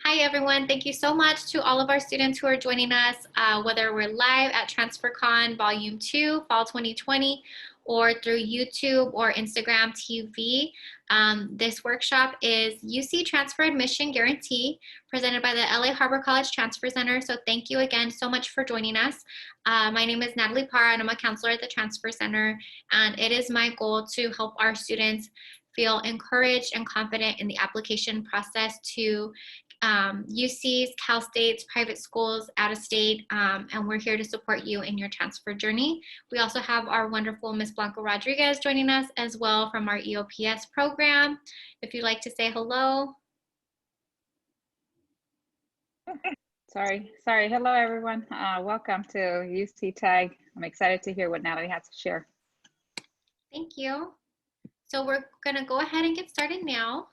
Hi, everyone. Thank you so much to all of our students who are joining us, whether we're live at TransferCon Volume 2, Fall 2020, or through YouTube or Instagram TV. This workshop is UC Transfer Admission Guarantee, presented by the LA Harbor College Transfer Center. So thank you again so much for joining us. My name is Natalie Parra, and I'm a counselor at the Transfer Center, and it is my goal to help our students feel encouraged and confident in the application process to UCs, Cal States, private schools, out of state, and we're here to support you in your transfer journey. We also have our wonderful Ms. Blanca Rodriguez joining us as well from our EOPS program. If you'd like to say hello. Sorry. Hello, everyone. Welcome to UC Tag. I'm excited to hear what Natalie has to share. Thank you. So we're going to go ahead and get started now.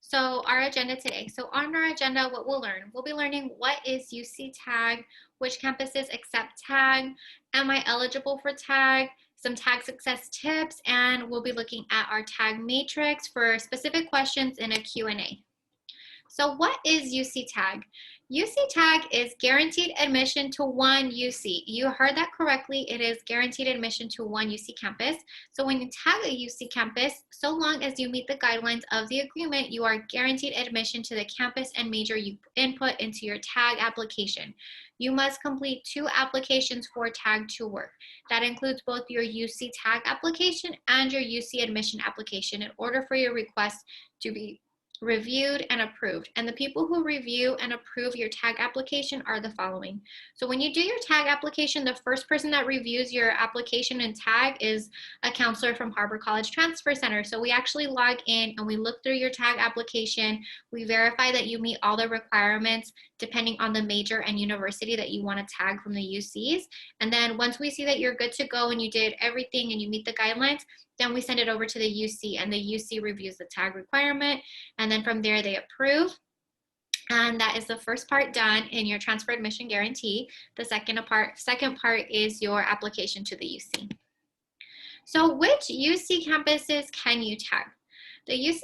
So our agenda today. So on our agenda, what we'll learn, we'll be learning what is UC Tag, which campuses accept Tag, am I eligible for Tag, some Tag success tips, and we'll be looking at our Tag matrix for specific questions in a Q&A. So what is UC Tag? UC Tag is guaranteed admission to one UC. You heard that correctly. It is guaranteed admission to one UC campus. So when you tag a UC campus, so long as you meet the guidelines of the agreement, you are guaranteed admission to the campus and major you input into your Tag application. You must complete 2 applications for Tag to work. That includes both your UC Tag application and your UC admission application in order for your request to be reviewed and approved. And the people who review and approve your Tag application are the following. So when you do your Tag application, the first person that reviews your application and Tag is a counselor from Harbor College Transfer Center. So we actually log in and we look through your Tag application. We verify that you meet all the requirements depending on the major and university that you want to tag from the UCs. And then once we see that you're good to go and you did everything and you meet the guidelines, then we send it over to the UC, and the UC reviews the Tag requirement, and then from there they approve. And that is the first part done in your transfer admission guarantee. The second part is your application to the UC. So which UC campuses can you tag? The UC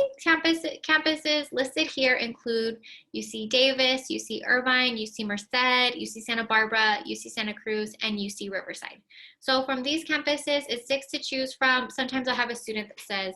campuses listed here include UC Davis, UC Irvine, UC Merced, UC Santa Barbara, UC Santa Cruz, and UC Riverside. So from these campuses, it's 6 to choose from. Sometimes I'll have a student that says,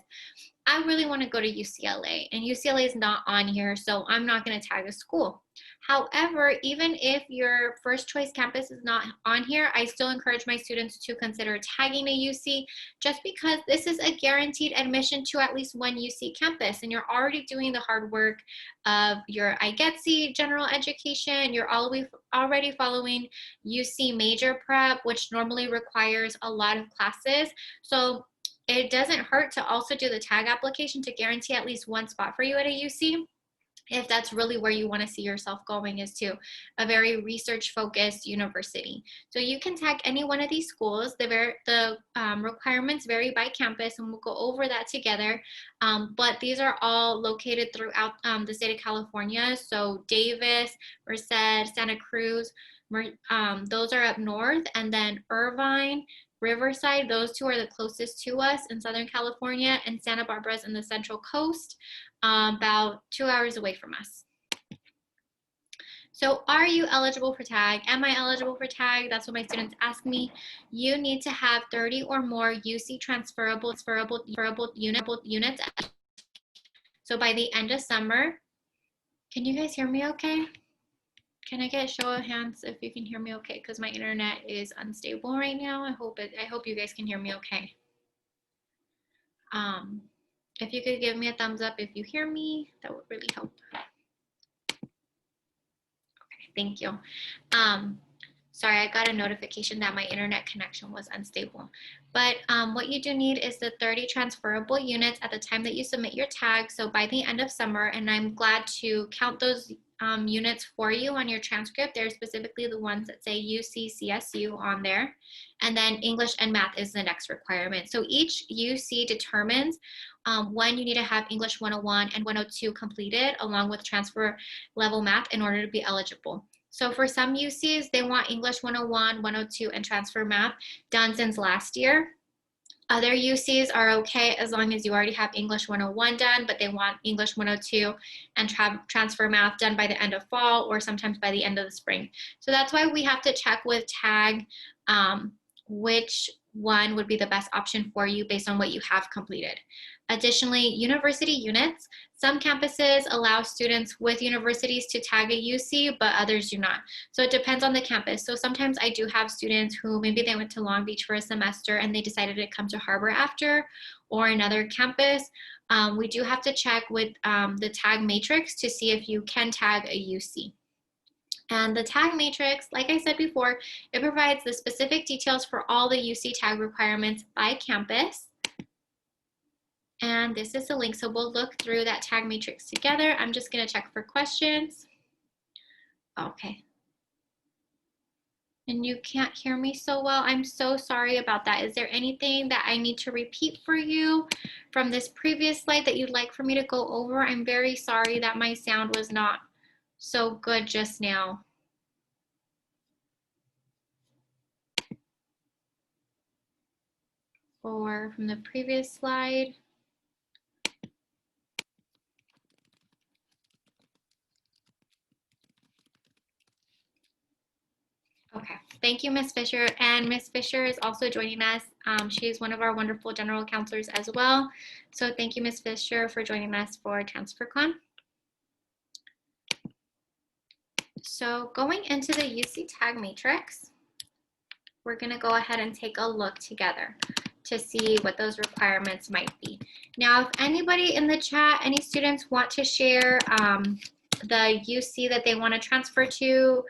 I really want to go to UCLA, and UCLA is not on here, so I'm not going to tag a school. However, even if your first choice campus is not on here, I still encourage my students to consider tagging a UC just because this is a guaranteed admission to at least one UC campus, and you're already doing the hard work of your IGETC general education. You're already following UC major prep, which normally requires a lot of classes. So it doesn't hurt to also do the Tag application to guarantee at least one spot for you at a UC, if that's really where you want to see yourself going, is to a very research-focused university. So you can tag any one of these schools. The requirements vary by campus, and we'll go over that together. But these are all located throughout the state of California. So Davis, Merced, Santa Cruz, those are up north, and then Irvine, Riverside, those 2 are the closest to us in Southern California, and Santa Barbara's in the Central Coast, about 2 hours away from us. So are you eligible for Tag? Am I eligible for Tag? That's what my students ask me. You need to have 30 or more UC transferable units. So by the end of summer, can you guys hear me okay? Can I get a show of hands if you can hear me okay? Because my internet is unstable right now. I hope you guys can hear me okay. If you could give me a thumbs up if you hear me, that would really help. Okay, thank you. Sorry, I got a notification that my internet connection was unstable. But what you do need is the 30 transferable units at the time that you submit your Tag. So by the end of summer, and I'm glad to count those units for you on your transcript. They're specifically the ones that say UC CSU on there. And then English and math is the next requirement. So each UC determines when you need to have English 101 and 102 completed along with transfer level math in order to be eligible. So for some UCs, they want English 101, 102, and transfer math done since last year. Other UCs are okay as long as you already have English 101 done, but they want English 102 and transfer math done by the end of fall or sometimes by the end of the spring. So that's why we have to check with TAG which one would be the best option for you based on what you have completed. Additionally, university units. Some campuses allow students with universities to tag a UC, but others do not. So it depends on the campus. So sometimes I do have students who maybe they went to Long Beach for a semester and they decided to come to Harbor after, or another campus. We do have to check with the tag matrix to see if you can tag a UC. And the tag matrix, like I said before, it provides the specific details for all the UC tag requirements by campus. And this is the link. So we'll look through that tag matrix together. I'm just going to check for questions. Okay. And you can't hear me so well. I'm so sorry about that. Is there anything that I need to repeat for you from this previous slide that you'd like for me to go over? I'm very sorry that my sound was not so good just now. Or from the previous slide. Okay, thank you, Ms. Fisher. And Ms. Fisher is also joining us. She is one of our wonderful general counselors as well. So thank you, Ms. Fisher, for joining us for TransferCon. So going into the UC tag matrix, we're going to go ahead and take a look together to see what those requirements might be. Now, if anybody in the chat, any students want to share the UC that they want to transfer to,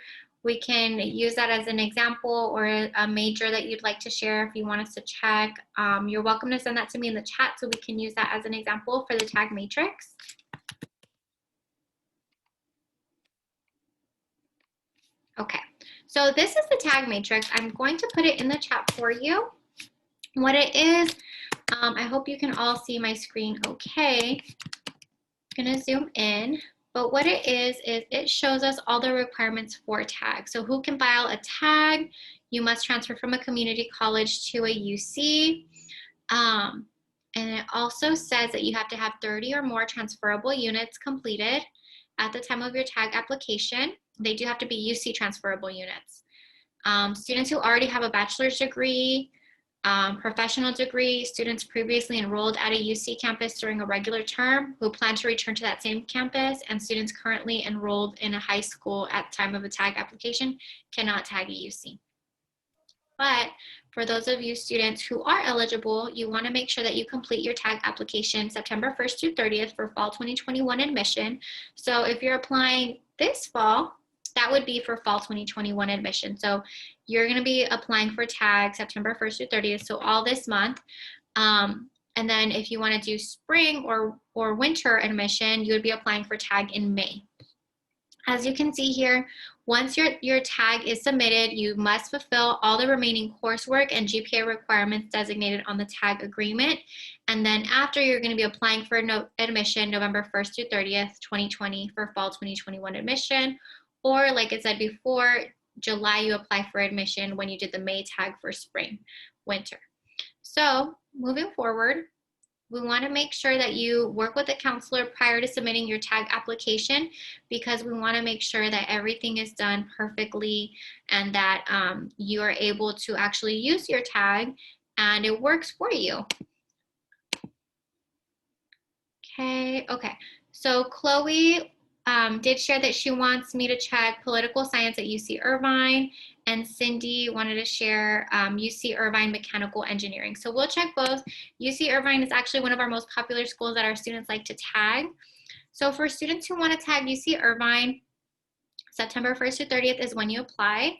we can use that as an example, or a major that you'd like to share if you want us to check. You're welcome to send that to me in the chat so we can use that as an example for the tag matrix. Okay, so this is the tag matrix. I'm going to put it in the chat for you. What it is, I hope you can all see my screen okay. I'm gonna zoom in, but what it is it shows us all the requirements for tag. So who can file a tag? You must transfer from a community college to a UC. And it also says that you have to have 30 or more transferable units completed at the time of your tag application. They do have to be UC transferable units. Students who already have a bachelor's degree, professional degree, students previously enrolled at a UC campus during a regular term who plan to return to that same campus, and students currently enrolled in a high school at the time of a tag application cannot tag a UC. But for those of you students who are eligible, you want to make sure that you complete your tag application September 1st through 30th for fall 2021 admission. So if you're applying this fall, that would be for fall 2021 admission. So you're going to be applying for tag September 1st through 30th, so all this month. And then if you want to do spring or winter admission, you would be applying for tag in May. As you can see here, once your tag is submitted, you must fulfill all the remaining coursework and GPA requirements designated on the tag agreement. And then after, you're going to be applying for admission November 1st through 30th, 2020 for fall 2021 admission. Or like I said before, July you apply for admission when you did the May tag for spring, winter. So moving forward, we want to make sure that you work with a counselor prior to submitting your tag application, because we want to make sure that everything is done perfectly and that you are able to actually use your tag and it works for you. Okay. So Chloe did share that she wants me to check political science at UC Irvine, and Cindy wanted to share UC Irvine mechanical engineering. So we'll check both. UC Irvine is actually one of our most popular schools that our students like to tag. So for students who want to tag UC Irvine, September 1st to 30th is when you apply.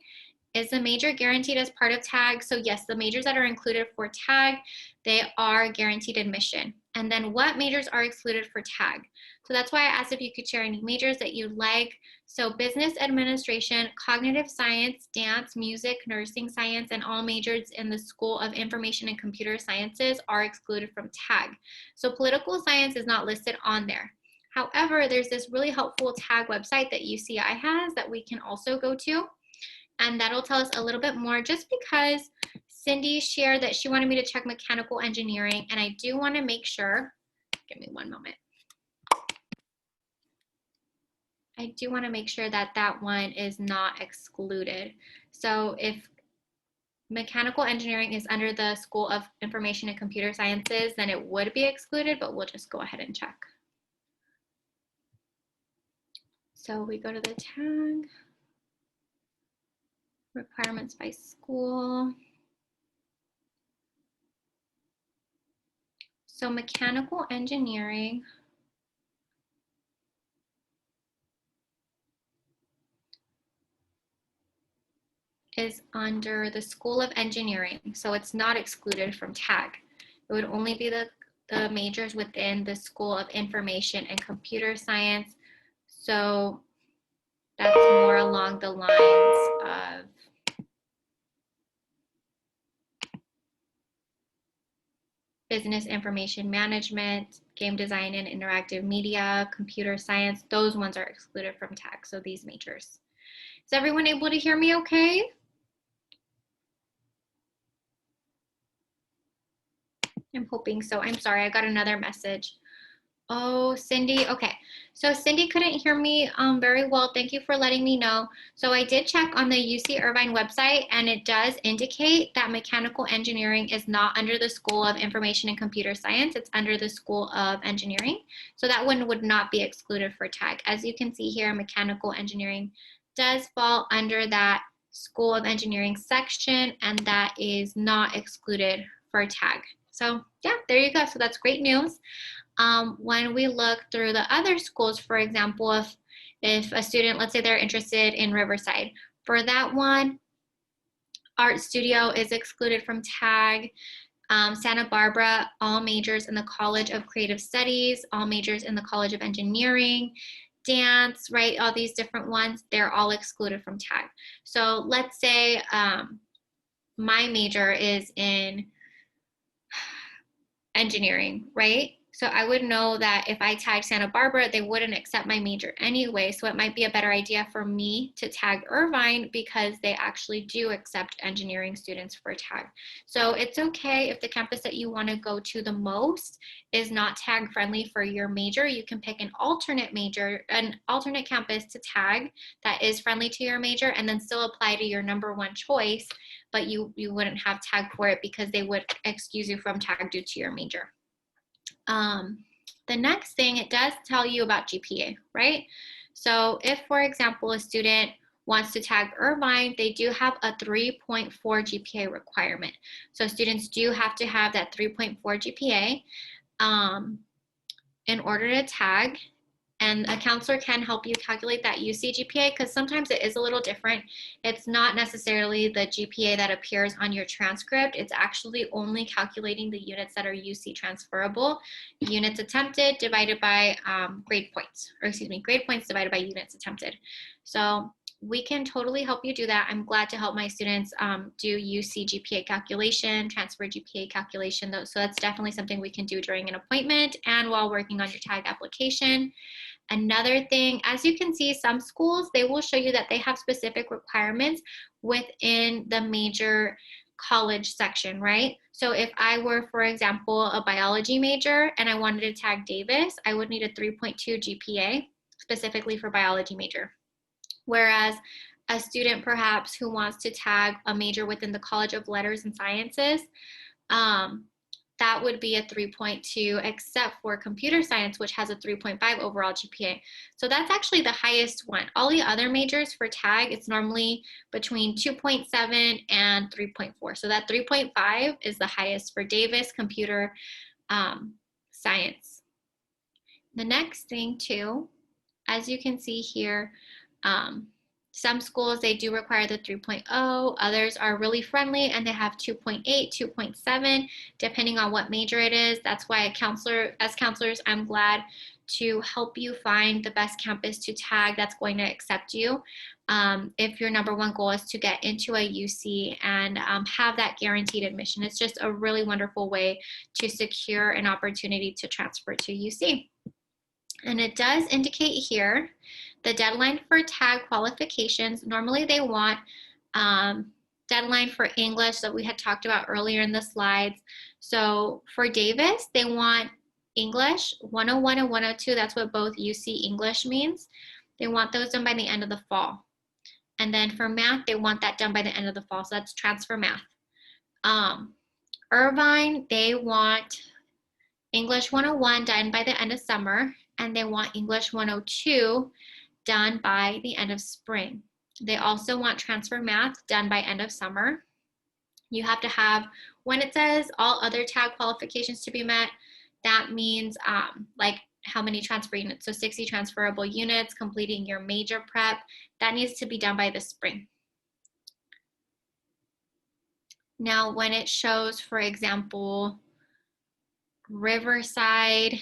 Is the major guaranteed as part of tag? So yes, the majors that are included for tag, they are guaranteed admission. And then what majors are excluded for tag? So that's why I asked if you could share any majors that you like. So business administration, cognitive science, dance, music, nursing science, and all majors in the School of Information and Computer Sciences are excluded from tag. So political science is not listed on there. However, there's this really helpful tag website that UCI has that we can also go to. and that'll tell us a little bit more, just because Cindy shared that she wanted me to check mechanical engineering, and I do want to make sure, give me one moment. I do want to make sure that that one is not excluded. So if mechanical engineering is under the School of Information and Computer Sciences, then it would be excluded, but we'll just go ahead and check. So we go to the tag, requirements by school. So mechanical engineering is under the School of Engineering, so it's not excluded from tag. It would only be the majors within the School of Information and Computer Science. So that's more along the lines of business information management, game design and interactive media, computer science. Those ones are excluded from tag, so these majors. Is everyone able to hear me okay? I'm hoping so. I'm sorry, I got another message. Oh, Cindy. Okay. So Cindy couldn't hear me very well. Thank you for letting me know. So I did check on the UC Irvine website, and it does indicate that mechanical engineering is not under the School of Information and Computer Science. It's under the School of Engineering. So that one would not be excluded for tag. As you can see here, mechanical engineering does fall under that School of Engineering section, and that is not excluded for tag. So yeah, there you go. So that's great news. When we look through the other schools, for example, if a student, let's say they're interested in Riverside, for that one, Art Studio is excluded from tag. Santa Barbara, all majors in the College of Creative Studies, all majors in the College of Engineering, dance, right? All these different ones, they're all excluded from tag. So let's say my major is in engineering, right? So I would know that if I tag Santa Barbara, they wouldn't accept my major anyway. So it might be a better idea for me to tag Irvine, because they actually do accept engineering students for tag. So it's okay if the campus that you want to go to the most is not tag friendly for your major. You can pick an alternate major, an alternate campus to tag that is friendly to your major, and then still apply to your number one choice, but you wouldn't have tag for it because they would excuse you from tag due to your major. The next thing, it does tell you about GPA, right? So if, for example, a student wants to tag Irvine, they do have a 3.4 GPA requirement. So students do have to have that 3.4 GPA in order to tag. And a counselor can help you calculate that UC GPA, because sometimes it is a little different. It's not necessarily the GPA that appears on your transcript. It's actually only calculating the units that are UC transferable. Units attempted divided by grade points, or excuse me, grade points divided by units attempted. So we can totally help you do that. I'm glad to help my students do UC GPA calculation, transfer GPA calculation. So that's definitely something we can do during an appointment and while working on your tag application. Another thing, as you can see, some schools, they will show you that they have specific requirements within the major college section, right? So if I were, for example, a biology major and I wanted to tag Davis, I would need a 3.2 GPA specifically for biology major. Whereas a student perhaps who wants to tag a major within the College of Letters and Sciences, that would be a 3.2, except for computer science, which has a 3.5 overall GPA. So that's actually the highest one. All the other majors for tag, it's normally between 2.7 and 3.4. So that 3.5 is the highest for Davis computer science. The next thing too, as you can see here, some schools, they do require the 3.0. Others are really friendly and they have 2.8, 2.7, depending on what major it is. That's why as counselors, I'm glad to help you find the best campus to tag that's going to accept you. If your number one goal is to get into a UC and have that guaranteed admission, it's just a really wonderful way to secure an opportunity to transfer to UC. And it does indicate here the deadline for tag qualifications. Normally they want Deadline for English that we had talked about earlier in the slides. So for Davis, they want English 101 and 102. That's what both UC English means. They want those done by the end of the fall. And then for math, they want that done by the end of the fall. So that's transfer math. Irvine, they want English 101 done by the end of summer, and they want English 102 done by the end of spring. They also want transfer math done by end of summer. You have to have, when it says all other tag qualifications to be met, that means like how many transfer units. So 60 transferable units, completing your major prep, that needs to be done by the spring. Now, when it shows, for example, Riverside,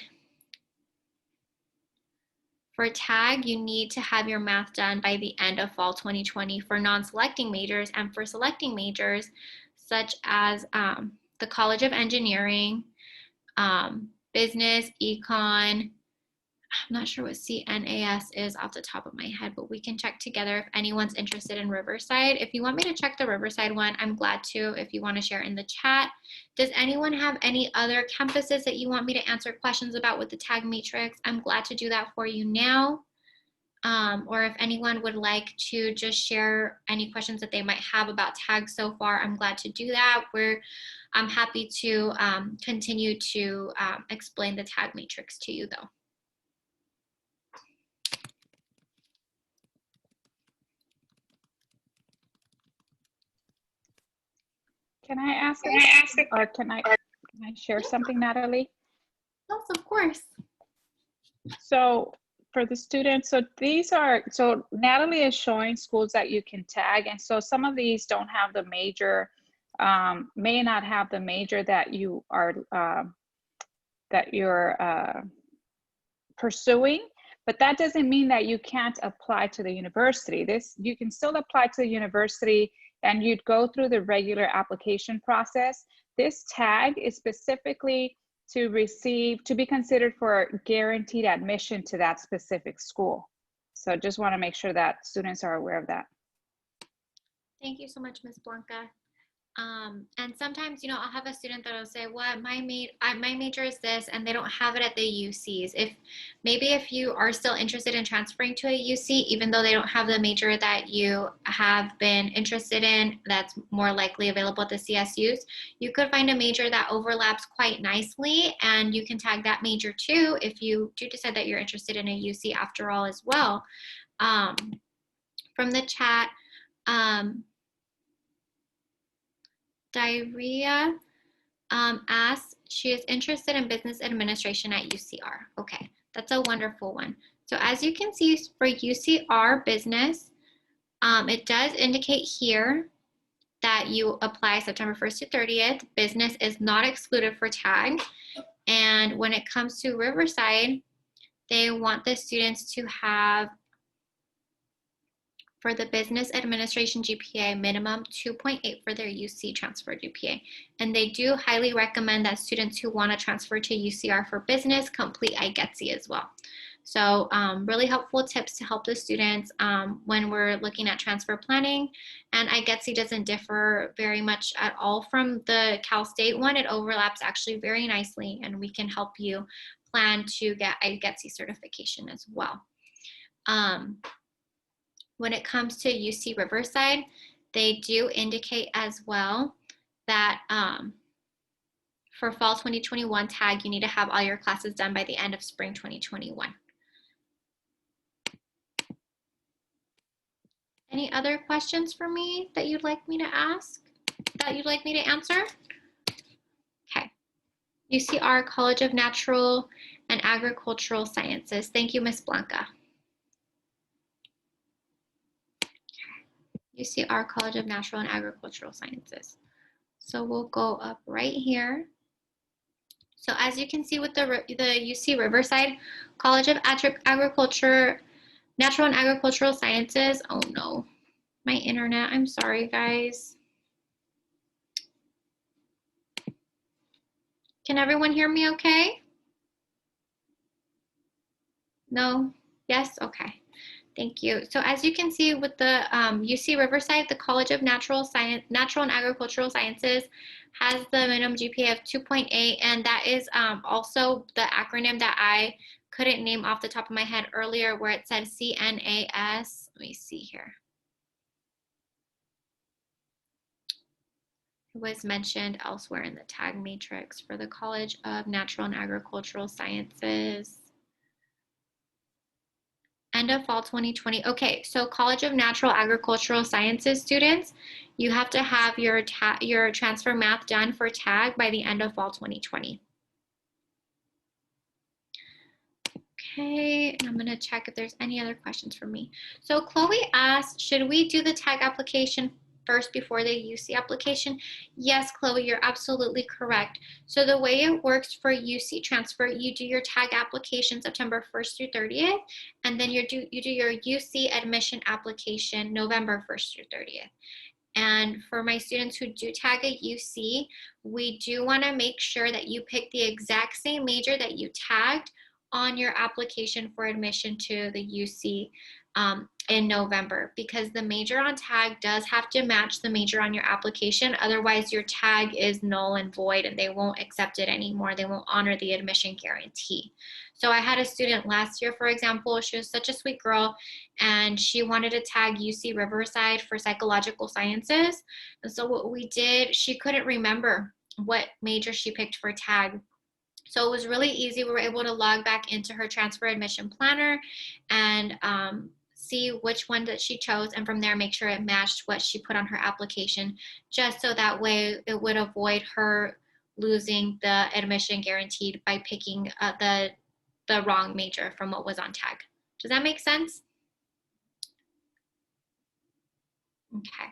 for tag, you need to have your math done by the end of fall 2020 for non-selecting majors, and for selecting majors, such as the College of Engineering, business, econ. I'm not sure what CNAS is off the top of my head, but we can check together if anyone's interested in Riverside. If you want me to check the Riverside one, I'm glad to, if you want to share in the chat. Does anyone have any other campuses that you want me to answer questions about with the tag matrix? I'm glad to do that for you now. Or if anyone would like to just share any questions that they might have about tags so far, I'm glad to do that. I'm happy to continue to explain the tag matrix to you though. Can I ask, or can I share something, Natalie? Yes, of course. So for the students, so these are, so Natalie is showing schools that you can tag. And so some of these don't have the major, may not have the major that you are, that you're pursuing, but that doesn't mean that you can't apply to the university. You can still apply to the university and you'd go through the regular application process. This tag is specifically to be considered for guaranteed admission to that specific school. So just want to make sure that students are aware of that. Thank you so much, Ms. Blanca. And sometimes, I'll have a student that'll say, "What my major is this," and they don't have it at the UCs. If you are still interested in transferring to a UC, even though they don't have the major that you have been interested in, that's more likely available at the CSUs, you could find a major that overlaps quite nicely, and you can tag that major too if you do decide that you're interested in a UC after all as well. From the chat, Diarrhea asks, she is interested in business administration at UCR. Okay, that's a wonderful one. So as you can see for UCR business, it does indicate here that you apply September 1st to 30th. Business is not excluded for tag. And when it comes to Riverside, they want the students to have, for the business administration GPA, minimum 2.8 for their UC transfer GPA. And they do highly recommend that students who want to transfer to UCR for business complete iGETSI as well. So really helpful tips to help the students when we're looking at transfer planning. And iGETSI doesn't differ very much at all from the Cal State one. It overlaps actually very nicely, and we can help you plan to get iGETSI certification as well. When it comes to UC Riverside, they do indicate as well that for fall 2021 tag, you need to have all your classes done by the end of spring 2021. Any other questions for me that you'd like me to ask, that you'd like me to answer? Okay. UCR College of Natural and Agricultural Sciences. Thank you, Ms. Blanca. UCR College of Natural and Agricultural Sciences. So we'll go up right here. So as you can see with the UC Riverside College of Agriculture, Natural and Agricultural Sciences. Oh no, my internet, I'm sorry guys. Can everyone hear me okay? No? Yes? Okay. Thank you. So as you can see with the UC Riverside, the College of Natural and Agricultural Sciences has the minimum GPA of 2.8, and that is also the acronym that I couldn't name off the top of my head earlier, where it said CNAS. Let me see here. It was mentioned elsewhere in the tag matrix for the College of Natural and Agricultural Sciences. End of fall 2020. Okay, so College of Natural Agricultural Sciences students, you have to have your transfer math done for tag by the end of fall 2020. Okay, and I'm gonna check if there's any other questions for me. So Chloe asked, should we do the tag application first before the UC application? Yes, Chloe, you're absolutely correct. So the way it works for UC transfer, you do your tag application September 1st through 30th, and then you do your UC admission application November 1st through 30th. And for my students who do tag a UC, we do want to make sure that you pick the exact same major that you tagged on your application for admission to the UC in November, because the major on tag does have to match the major on your application. Otherwise, your tag is null and void and they won't accept it anymore. They won't honor the admission guarantee. So I had a student last year, for example, she was such a sweet girl and she wanted to tag UC Riverside for psychological sciences. And so what we did, she couldn't remember what major she picked for tag. So it was really easy. We were able to log back into her transfer admission planner and see which one that she chose, and from there make sure it matched what she put on her application, just so that way it would avoid her losing the admission guaranteed by picking the wrong major from what was on tag. Does that make sense? Okay.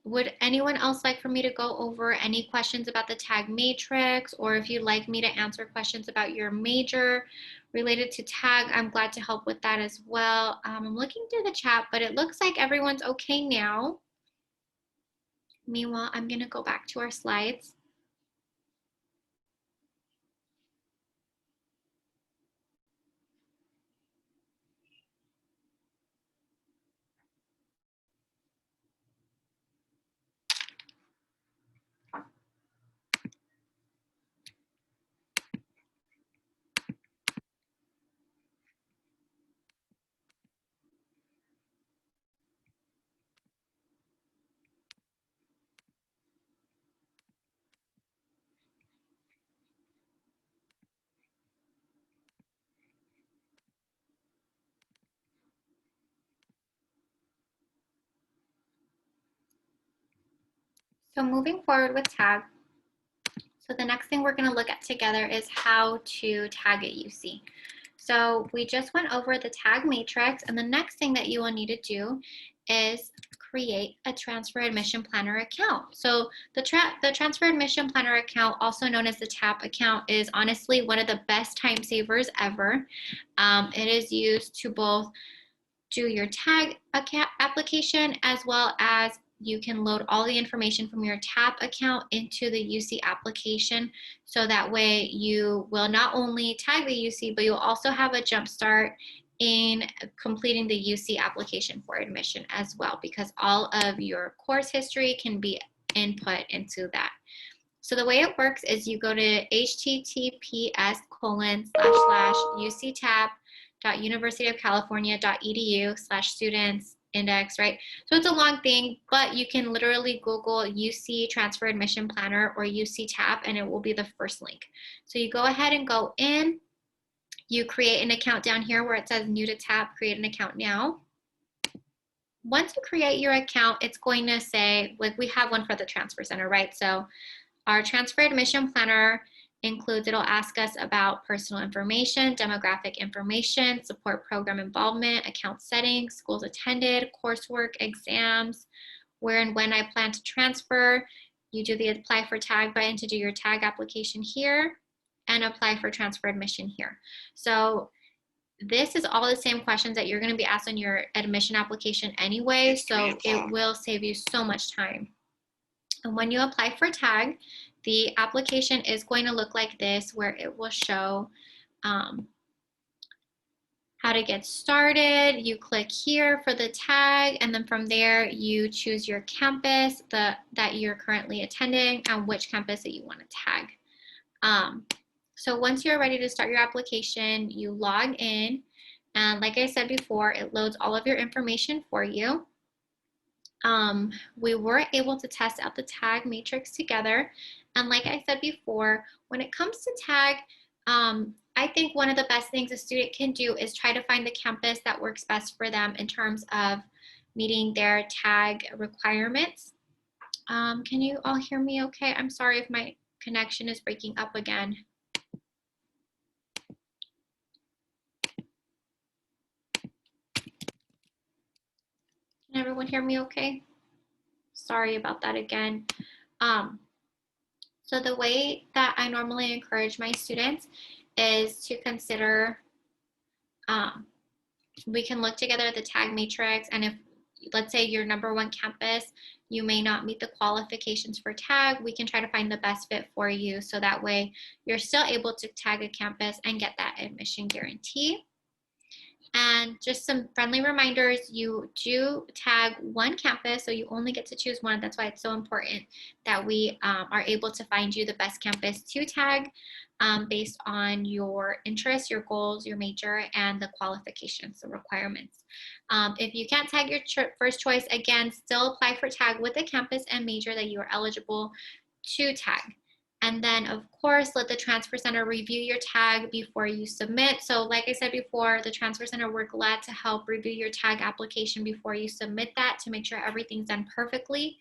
Would anyone else like for me to go over any questions about the tag matrix, or if you'd like me to answer questions about your major related to tag, I'm glad to help with that as well. I'm looking through the chat, but it looks like everyone's okay now. Meanwhile, I'm gonna go back to our slides. So moving forward with tag, so the next thing we're going to look at together is how to tag a UC. So we just went over the tag matrix, and the next thing that you will need to do is create a transfer admission planner account. So the transfer admission planner account, also known as the TAP account, is honestly one of the best time savers ever. It is used to both do your tag application, as well as you can load all the information from your TAP account into the UC application. So that way you will not only tag the UC, but you'll also have a jump start in completing the UC application for admission as well, because all of your course history can be input into that. So the way it works is you go to https://uctap.universityofcalifornia.edu/students index, right? So it's a long thing, but you can literally Google UC transfer admission planner or UC TAP and it will be the first link. So you go ahead and go in, you create an account down here where it says new to TAP, create an account now. Once you create your account, it's going to say, like we have one for the transfer center, right? So our transfer admission planner includes, it'll ask us about personal information, demographic information, support program involvement, account settings, schools attended, coursework, exams, where and when I plan to transfer. You do the apply for tag button to do your tag application here and apply for transfer admission here. So this is all the same questions that you're going to be asked on your admission application anyway, so it will save you so much time. And when you apply for tag, the application is going to look like this, where it will show how to get started, you click here for the tag, and then from there you choose your campus that you're currently attending and which campus that you want to tag. So once you're ready to start your application, you log in, and like I said before, it loads all of your information for you. We were able to test out the tag matrix together, and like I said before, when it comes to tag, I think one of the best things a student can do is try to find the campus that works best for them in terms of meeting their tag requirements. Can you all hear me okay? I'm sorry if my connection is breaking up again. Can everyone hear me okay? Sorry about that again. So the way that I normally encourage my students is to consider, we can look together at the tag matrix, and if, let's say, your #1 campus, you may not meet the qualifications for tag, we can try to find the best fit for you, so that way you're still able to tag a campus and get that admission guarantee. And just some friendly reminders, you do tag one campus, so you only get to choose one. That's why it's so important that we are able to find you the best campus to tag based on your interests, your goals, your major, and the qualifications, the requirements. If you can't tag your first choice, again, still apply for tag with the campus and major that you are eligible to tag. And then, of course, let the Transfer Center review your tag before you submit. So like I said before, the Transfer Center, we're glad to help review your tag application before you submit that to make sure everything's done perfectly.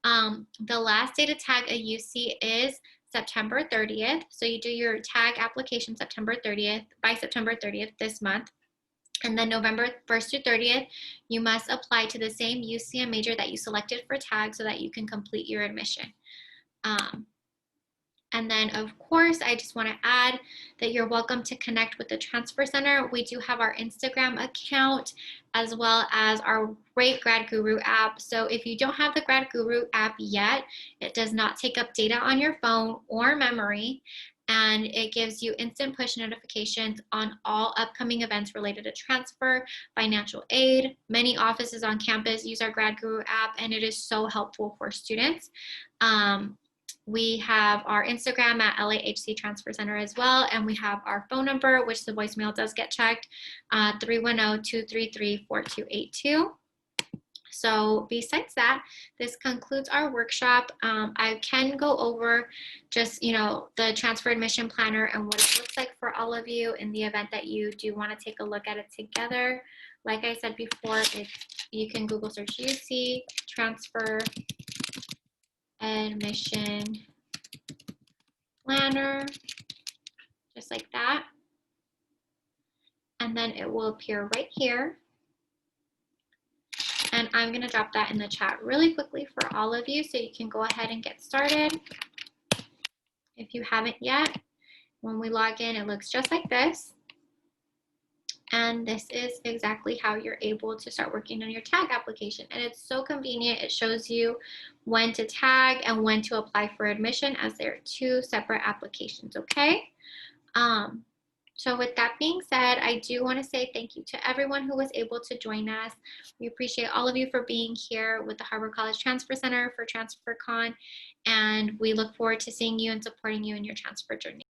The last day to tag a UC is September 30th. So you do your tag application September 30th, by September 30th this month. And then November 1st to 30th, you must apply to the same UC and major that you selected for tag so that you can complete your admission. And then, of course, I just want to add that you're welcome to connect with the Transfer Center. We do have our Instagram account as well as our great Grad Guru app. So if you don't have the Grad Guru app yet, it does not take up data on your phone or memory, and it gives you instant push notifications on all upcoming events related to transfer, financial aid. Many offices on campus use our Grad Guru app, and it is so helpful for students. We have our Instagram at LAHC Transfer Center as well, and we have our phone number, which the voicemail does get checked, 310-233-4282. So besides that, this concludes our workshop. I can go over just, the transfer admission planner and what it looks like for all of you in the event that you do want to take a look at it together. Like I said before, you can Google search UC transfer admission planner, just like that. And then it will appear right here. And I'm going to drop that in the chat really quickly for all of you so you can go ahead and get started. If you haven't yet, when we log in, it looks just like this. And this is exactly how you're able to start working on your tag application. And it's so convenient. It shows you when to tag and when to apply for admission, as they are two separate applications, okay? So with that being said, I do want to say thank you to everyone who was able to join us. We appreciate all of you for being here with the Harbor College Transfer Center for TransferCon, and we look forward to seeing you and supporting you in your transfer journey.